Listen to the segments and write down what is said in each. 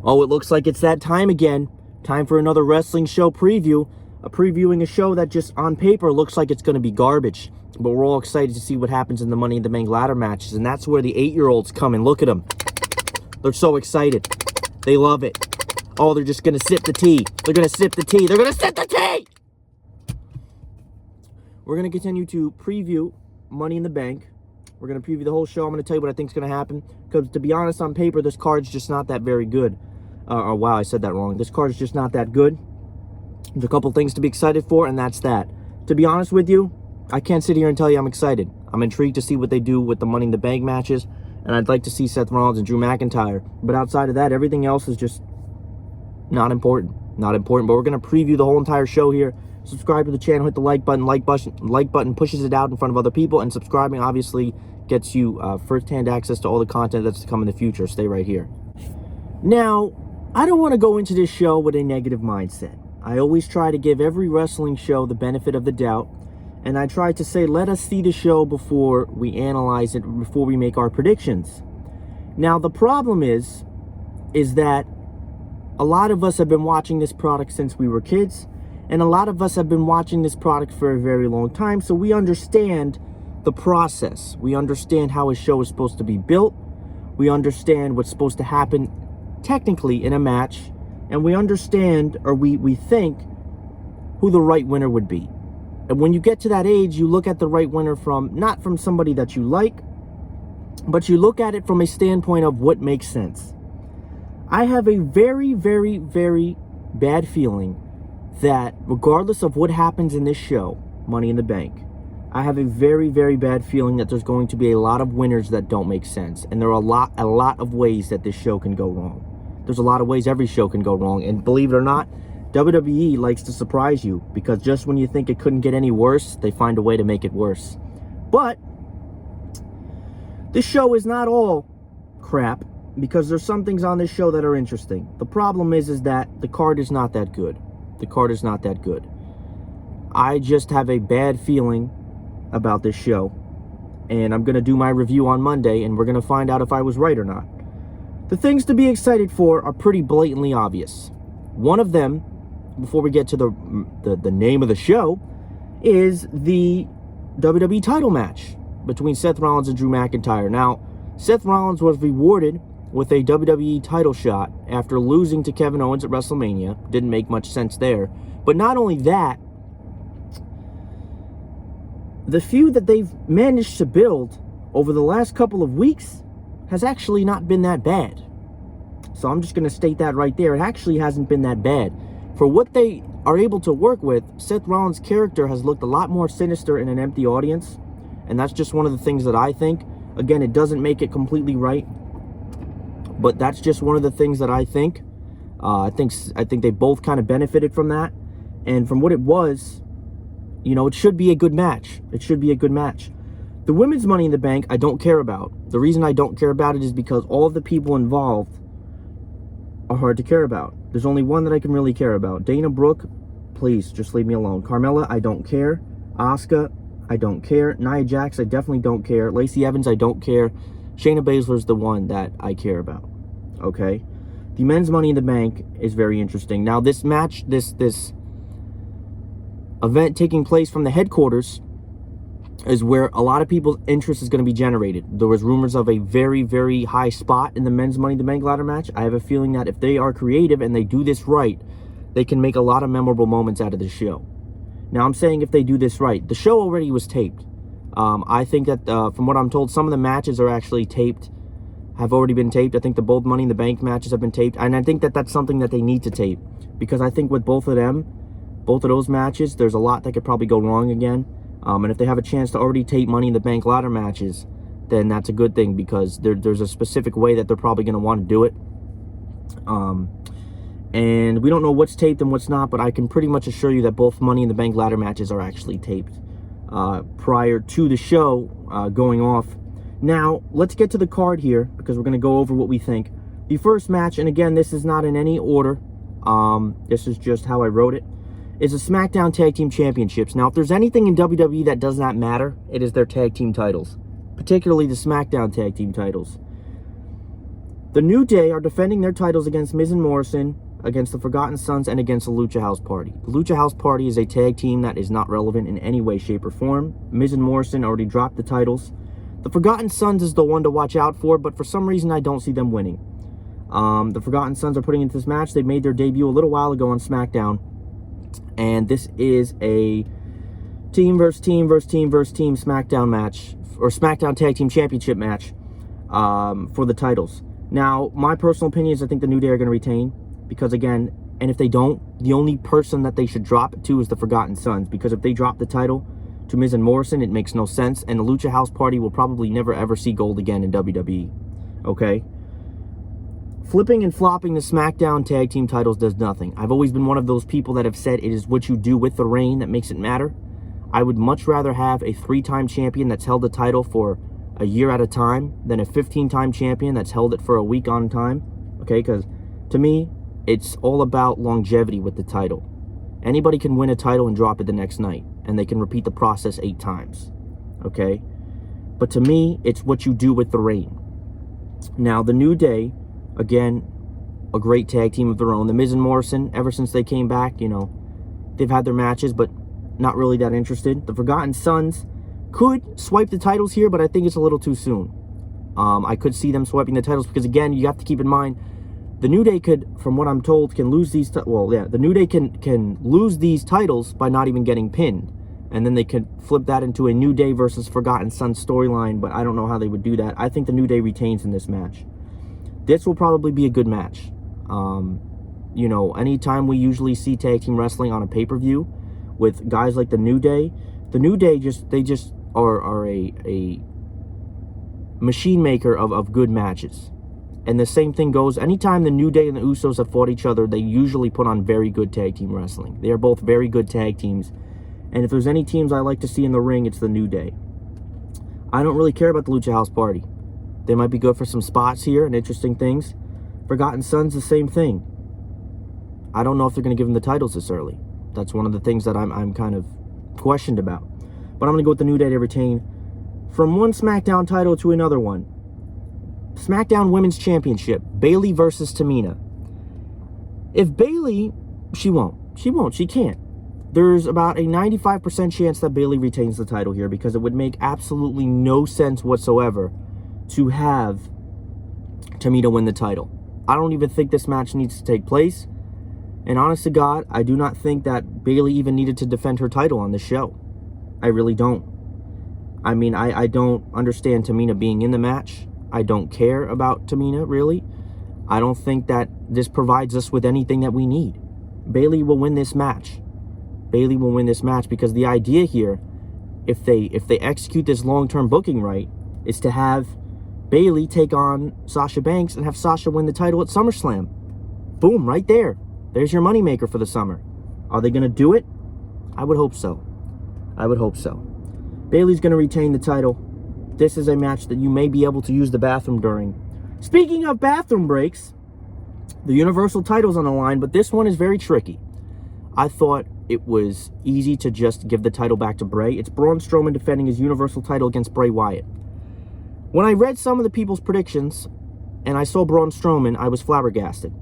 Oh, it looks like it's that time again. Time for another wrestling show preview. Previewing a show that just on paper looks like it's going to be garbage. But we're all excited to see what happens in the Money in the Bank ladder matches. And that's where the 8-year-olds come in. Look at them. They're so excited. They love it. Oh, they're just going to sip the tea. They're going to sip the tea. They're going to sip the tea! We're going to continue to preview Money in the Bank. We're going to preview the whole show. I'm going to tell you what I think is going to happen. Because to be honest, on paper, this card's just not that very good. Oh, wow, I said that wrong. This card's just not that good. There's a couple things to be excited for, and that's that. To be honest with you, I can't sit here and tell you I'm excited. I'm intrigued to see what they do with the Money in the Bank matches, and I'd like to see Seth Rollins and Drew McIntyre. But outside of that, everything else is just not important. Not important, but we're going to preview the whole entire show here. Subscribe to the channel, hit the like button. Like button pushes it out in front of other people, and subscribing obviously gets you first-hand access to all the content that's to come in the future. Stay right here. Now, I don't want to go into this show with a negative mindset. I always try to give every wrestling show the benefit of the doubt, and I try to say, let us see the show before we analyze it, before we make our predictions. Now, the problem is that a lot of us have been watching this product since we were kids, and a lot of us have been watching this product for a very long time, so we understand the process. We understand how a show is supposed to be built. We understand what's supposed to happen technically in a match, and we understand, or we think, who the right winner would be. And when you get to that age, you look at the right winner not from somebody that you like, but you look at it from a standpoint of what makes sense. I have a very, very, very bad feeling that regardless of what happens in this show, Money in the Bank, I have a very, very bad feeling that there's going to be a lot of winners that don't make sense. And there are a lot of ways that this show can go wrong. There's a lot of ways every show can go wrong. And believe it or not, WWE likes to surprise you, because just when you think it couldn't get any worse, they find a way to make it worse. But this show is not all crap, because there's some things on this show that are interesting. The problem is that the card is not that good. The card is not that good. I just have a bad feeling about this show, and I'm going to do my review on Monday, and we're going to find out if I was right or not. The things to be excited for are pretty blatantly obvious. One of them, before we get to the name of the show, is the WWE title match between Seth Rollins and Drew McIntyre. Now, Seth Rollins was rewarded with a WWE title shot after losing to Kevin Owens at WrestleMania. Didn't make much sense there. But not only that, the feud that they've managed to build over the last couple of weeks has actually not been that bad. So I'm just going to state that right there. It actually hasn't been that bad. For what they are able to work with, Seth Rollins' character has looked a lot more sinister in an empty audience. And that's just one of the things that I think. Again, it doesn't make it completely right, but that's just one of the things that I think. I think they both kind of benefited from that. And from what it was, you know, it should be a good match. It should be a good match. The women's Money in the Bank, I don't care about. The reason I don't care about it is because all of the people involved are hard to care about. There's only one that I can really care about. Dana Brooke, please, just leave me alone. Carmella, I don't care. Asuka, I don't care. Nia Jax, I definitely don't care. Lacey Evans, I don't care. Shayna Baszler's the one that I care about. Okay? The men's Money in the Bank is very interesting. Now, this match, this event taking place from the headquarters is where a lot of people's interest is going to be generated. There was rumors of a very, very high spot in the men's Money in the Bank ladder match. I have a feeling that if they are creative and they do this right, they can make a lot of memorable moments out of this show. Now, I'm saying if they do this right. The show already was taped. I think that, from what I'm told, some of the matches are actually taped, have already been taped. I think both Money in the Bank matches have been taped. And I think that that's something that they need to tape. Because I think with both of those matches, there's a lot that could probably go wrong again. And if they have a chance to already tape Money in the Bank ladder matches, then that's a good thing, because there's a specific way that they're probably going to want to do it. And we don't know what's taped and what's not, but I can pretty much assure you that both Money in the Bank ladder matches are actually taped prior to the show going off. Now, let's get to the card here, because we're going to go over what we think. The first match, and again, this is not in any order. This is just how I wrote it, is the Smackdown Tag Team Championships. Now, if there's anything in WWE that does not matter, it is their tag team titles, particularly the Smackdown Tag Team titles. The New Day are defending their titles against Miz and Morrison, against the Forgotten Sons, and against the Lucha House Party. The Lucha House Party is a tag team that is not relevant in any way, shape, or form. Miz and Morrison already dropped the titles. The Forgotten Sons is the one to watch out for, but for some reason I don't see them winning. The Forgotten Sons are putting into this match. They made their debut a little while ago on Smackdown. And this is a team versus team versus team versus team Smackdown match, or Smackdown Tag Team Championship match for the titles. Now, my personal opinion is I think the New Day are going to retain, because again, and if they don't, the only person that they should drop it to is the Forgotten Sons, because if they drop the title to Miz and Morrison, it makes no sense, and the Lucha House Party will probably never ever see gold again in WWE, okay? Flipping and flopping the Smackdown Tag Team titles does nothing. I've always been one of those people that have said it is what you do with the reign that makes it matter. I would much rather have a 3-time champion that's held the title for a year at a time than a 15-time champion that's held it for a week on time, okay? Because to me, it's all about longevity with the title. Anybody can win a title and drop it the next night, and they can repeat the process 8 times, okay? But to me, it's what you do with the reign. Now, the New Day, again, a great tag team of their own. The Miz and Morrison, ever since they came back, you know, they've had their matches, but not really that interested. The Forgotten Sons could swipe the titles here, but I think it's a little too soon. I could see them swiping the titles because, again, you have to keep in mind, the New Day could, from what I'm told, can lose these... the New Day can lose these titles by not even getting pinned. And then they could flip that into a New Day versus Forgotten Sons storyline, but I don't know how they would do that. I think the New Day retains in this match. This will probably be a good match. You know, anytime we usually see tag team wrestling on a pay-per-view with guys like the New Day they just are a machine maker of good matches. And the same thing goes, anytime the New Day and the Usos have fought each other, they usually put on very good tag team wrestling. They are both very good tag teams. And if there's any teams I like to see in the ring, it's the New Day. I don't really care about the Lucha House Party. They might be good for some spots here and interesting things. Forgotten Sons, the same thing. I don't know if they're going to give them the titles this early. That's one of the things that I'm kind of questioned about. But I'm going to go with the New Day to retain. From one SmackDown title to another one. SmackDown Women's Championship. Bayley versus Tamina. If Bayley... She won't. She can't. There's about a 95% chance that Bayley retains the title here, because it would make absolutely no sense whatsoever to have Tamina win the title. I don't even think this match needs to take place. And honest to God, I do not think that Bayley even needed to defend her title on this show. I really don't. I mean, I don't understand Tamina being in the match. I don't care about Tamina, really. I don't think that this provides us with anything that we need. Bayley will win this match. Bayley will win this match because the idea here, if they execute this long-term booking right, is to have Bayley take on Sasha Banks and have Sasha win the title at SummerSlam. Boom, right there. There's your moneymaker for the summer. Are they going to do it? I would hope so. I would hope so. Bayley's going to retain the title. This is a match that you may be able to use the bathroom during. Speaking of bathroom breaks, the Universal title's on the line, but this one is very tricky. I thought it was easy to just give the title back to Bray. It's Braun Strowman defending his Universal title against Bray Wyatt. When I read some of the people's predictions and I saw Braun Strowman, I was flabbergasted.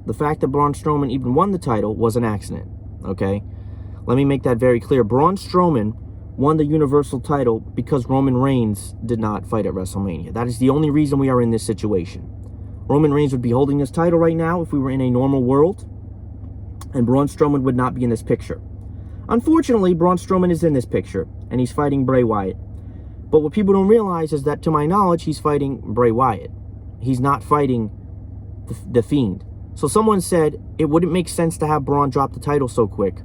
The fact that Braun Strowman even won the title was an accident, okay? Let me make that very clear. Braun Strowman won the Universal title because Roman Reigns did not fight at WrestleMania. That is the only reason we are in this situation. Roman Reigns would be holding this title right now if we were in a normal world, and Braun Strowman would not be in this picture. Unfortunately, Braun Strowman is in this picture, and he's fighting Bray Wyatt. But what people don't realize is that, to my knowledge, he's fighting Bray Wyatt. He's not fighting the Fiend. So someone said it wouldn't make sense to have Braun drop the title so quick.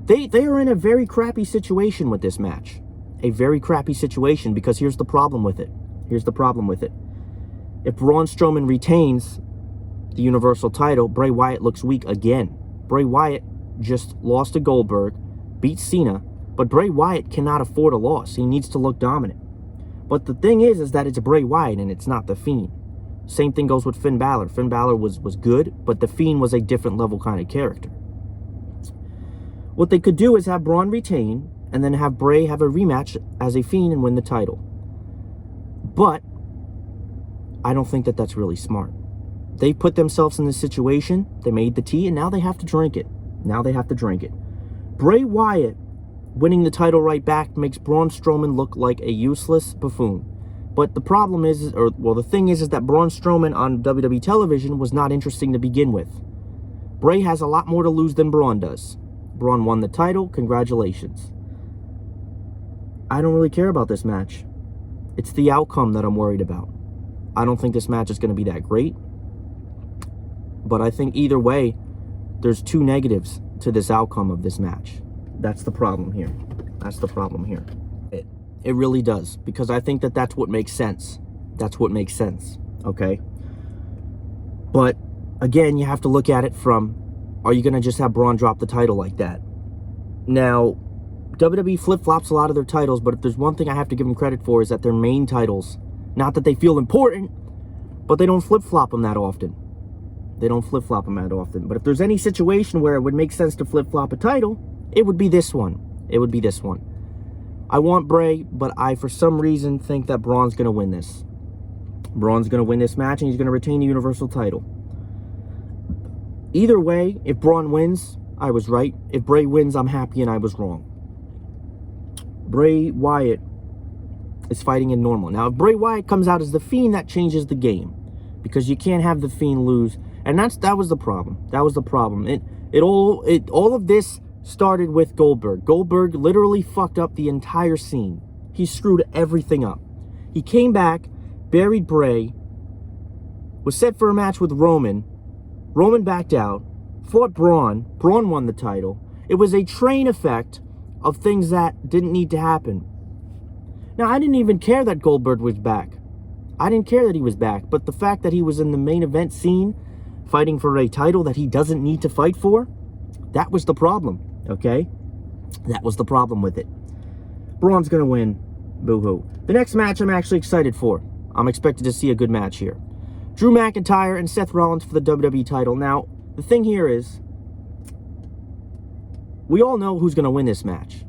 They are in a very crappy situation with this match. A very crappy situation, because here's the problem with it. Here's the problem with it. If Braun Strowman retains the Universal title, Bray Wyatt looks weak again. Bray Wyatt just lost to Goldberg, beat Cena, but Bray Wyatt cannot afford a loss. He needs to look dominant. But the thing is that it's Bray Wyatt and it's not The Fiend. Same thing goes with Finn Balor. Finn Balor was good, but The Fiend was a different level kind of character. What they could do is have Braun retain, and then have Bray have a rematch as a Fiend and win the title. But I don't think that that's really smart. They put themselves in this situation. They made the tea, and now they have to drink it. Now they have to drink it. Bray Wyatt winning the title right back makes Braun Strowman look like a useless buffoon. But the problem is, the thing is that Braun Strowman on WWE television was not interesting to begin with. Bray has a lot more to lose than Braun does. Braun won the title. Congratulations. I don't really care about this match. It's the outcome that I'm worried about. I don't think this match is going to be that great. But I think either way, there's two negatives to this outcome of this match. That's the problem here. That's the problem here. It really does. Because I think that that's what makes sense. That's what makes sense. Okay? But, again, you have to look at it from, are you going to just have Braun drop the title like that? Now, WWE flip-flops a lot of their titles, but if there's one thing I have to give them credit for is that their main titles, not that they feel important, but they don't flip-flop them that often. They don't flip-flop them that often. But if there's any situation where it would make sense to flip-flop a title, it would be this one. It would be this one. I want Bray, but I, for some reason, think that Braun's going to win this. Braun's going to win this match, and he's going to retain the Universal title. Either way, if Braun wins, I was right. If Bray wins, I'm happy and I was wrong. Bray Wyatt is fighting in normal. Now, if Bray Wyatt comes out as the Fiend, that changes the game. Because you can't have the Fiend lose. And that was the problem. That was the problem. All of this started with Goldberg. Goldberg literally fucked up the entire scene. He screwed everything up. He came back, buried Bray, was set for a match with Roman. Roman backed out, fought Braun. Braun won the title. It was a train effect of things that didn't need to happen. Now, I didn't even care that Goldberg was back. I didn't care that he was back. But the fact that he was in the main event scene, fighting for a title that he doesn't need to fight for, that was the problem, okay? That was the problem with it. Braun's going to win. Boo-hoo. The next match I'm actually excited for. I'm expected to see a good match here. Drew McIntyre and Seth Rollins for the WWE title. Now, the thing here is, we all know who's going to win this match.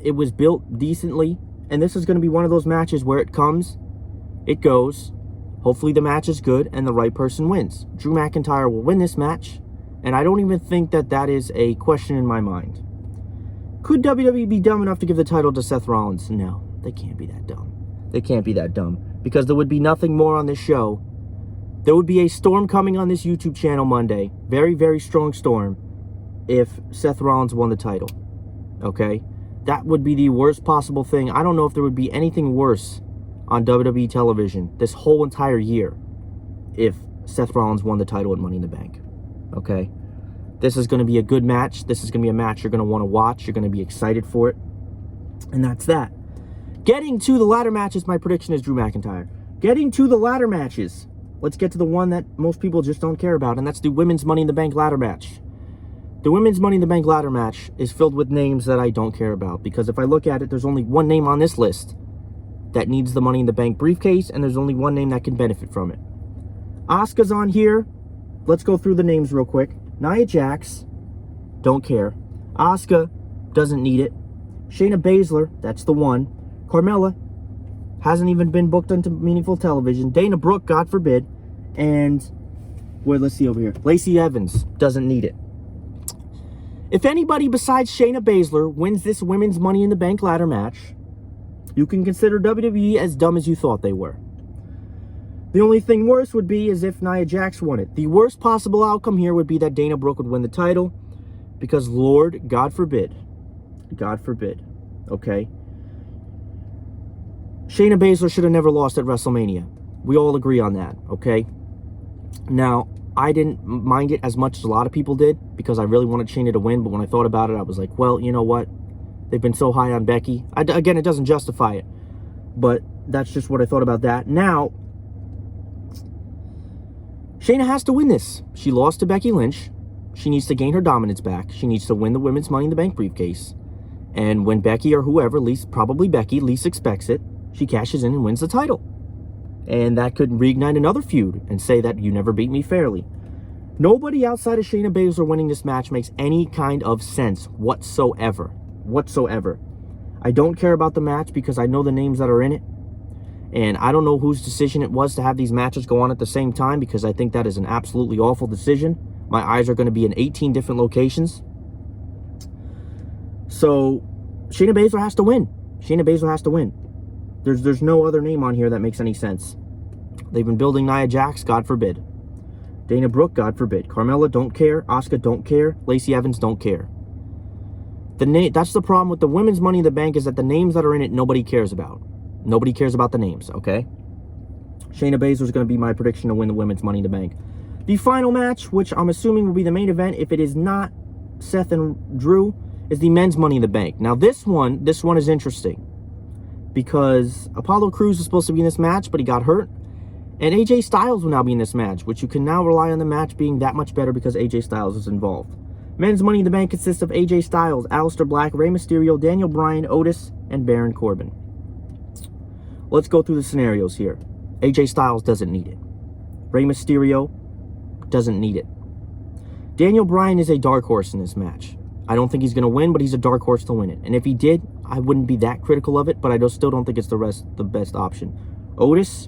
It was built decently, and this is going to be one of those matches where it comes, it goes. Hopefully the match is good, and the right person wins. Drew McIntyre will win this match, and I don't even think that that is a question in my mind. Could WWE be dumb enough to give the title to Seth Rollins? No, they can't be that dumb. They can't be that dumb. Because there would be nothing more on this show. There would be a storm coming on this YouTube channel Monday. Very, very strong storm. If Seth Rollins won the title. Okay? That would be the worst possible thing. I don't know if there would be anything worse on WWE television this whole entire year if Seth Rollins won the title at Money in the Bank. Okay? This is going to be a good match. This is going to be a match you're going to want to watch. You're going to be excited for it. And that's that. Getting to the ladder matches, my prediction is Drew McIntyre. Getting to the ladder matches. Let's get to the one that most people just don't care about, and that's the Women's Money in the Bank ladder match. The Women's Money in the Bank ladder match is filled with names that I don't care about, because if I look at it, there's only one name on this list that needs the Money in the Bank briefcase, and there's only one name that can benefit from it. Asuka's on here. Let's go through the names real quick. Nia Jax, don't care. Asuka, doesn't need it. Shayna Baszler, that's the one. Carmella, hasn't even been booked onto meaningful television. Dana Brooke, God forbid. And, let's see over here. Lacey Evans, doesn't need it. If anybody besides Shayna Baszler wins this Women's Money in the Bank ladder match, you can consider WWE as dumb as you thought they were. The only thing worse would be is if Nia Jax won it. The worst possible outcome here would be that Dana Brooke would win the title, because Lord, God forbid, okay? Shayna Baszler should have never lost at WrestleMania. We all agree on that, okay? Now, I didn't mind it as much as a lot of people did, because I really wanted Shayna to win, but when I thought about it, I was like, well, you know what? They've been so high on Becky. Again, it doesn't justify it, but that's just what I thought about that. Now, Shayna has to win this. She lost to Becky Lynch. She needs to gain her dominance back. She needs to win the Women's Money in the Bank briefcase. And when Becky or whoever, probably Becky, least expects it, she cashes in and wins the title. And that could reignite another feud and say that you never beat me fairly. Nobody outside of Shayna Baszler winning this match makes any kind of sense whatsoever. I don't care about the match because I know the names that are in it. And I don't know whose decision it was to have these matches go on at the same time, because I think that is an absolutely awful decision. My eyes are going to be in 18 different locations. So Shayna Baszler has to win. Shayna Baszler has to win. There's no other name on here that makes any sense. They've been building Nia Jax, God forbid. Dana Brooke, God forbid. Carmella, don't care. Asuka, don't care. Lacey Evans, don't care. That's the problem with the women's Money in the Bank, is that the names that are in it, nobody cares about. Nobody cares about the names, okay? Shayna Baszler is going to be my prediction to win the women's Money in the Bank. The final match, which I'm assuming will be the main event, if it is not Seth and Drew, is the men's Money in the Bank. Now, this one is interesting, because Apollo Crews is supposed to be in this match, but he got hurt. And AJ Styles will now be in this match, which you can now rely on the match being that much better because AJ Styles is involved. Men's Money in the Bank consists of AJ Styles, Aleister Black, Rey Mysterio, Daniel Bryan, Otis, and Baron Corbin. Let's go through the scenarios here. AJ Styles doesn't need it. Rey Mysterio doesn't need it. Daniel Bryan is a dark horse in this match. I don't think he's going to win, but he's a dark horse to win it. And if he did, I wouldn't be that critical of it, but I still don't think it's the best option. Otis,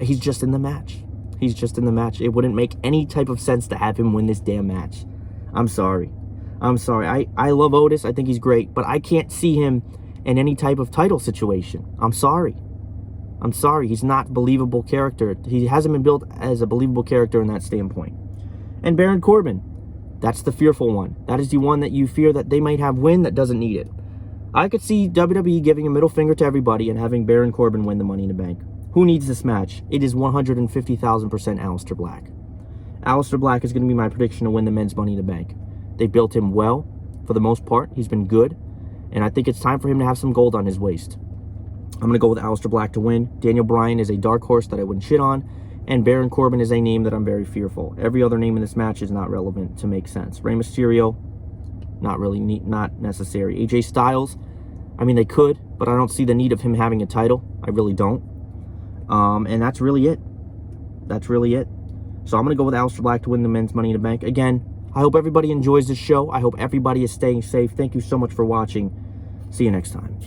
he's just in the match. He's just in the match. It wouldn't make any type of sense to have him win this damn match. I'm sorry. I love Otis. I think he's great, but I can't see him in any type of title situation. I'm sorry. He's not a believable character. He hasn't been built as a believable character in that standpoint. And Baron Corbin, that's the fearful one. That is the one that you fear that they might have win that doesn't need it. I could see WWE giving a middle finger to everybody and having Baron Corbin win the Money in the Bank. Who needs this match? It is 150,000% Aleister Black. Aleister Black is going to be my prediction to win the men's Money in the Bank. They built him well, for the most part. He's been good. And I think it's time for him to have some gold on his waist. I'm going to go with Aleister Black to win. Daniel Bryan is a dark horse that I wouldn't shit on. And Baron Corbin is a name that I'm very fearful. Every other name in this match is not relevant to make sense. Rey Mysterio, not necessary. AJ Styles, I mean, they could, but I don't see the need of him having a title. I really don't. And that's really it. So I'm going to go with Aleister Black to win the men's Money in the Bank. Again, I hope everybody enjoys this show. I hope everybody is staying safe. Thank you so much for watching. See you next time.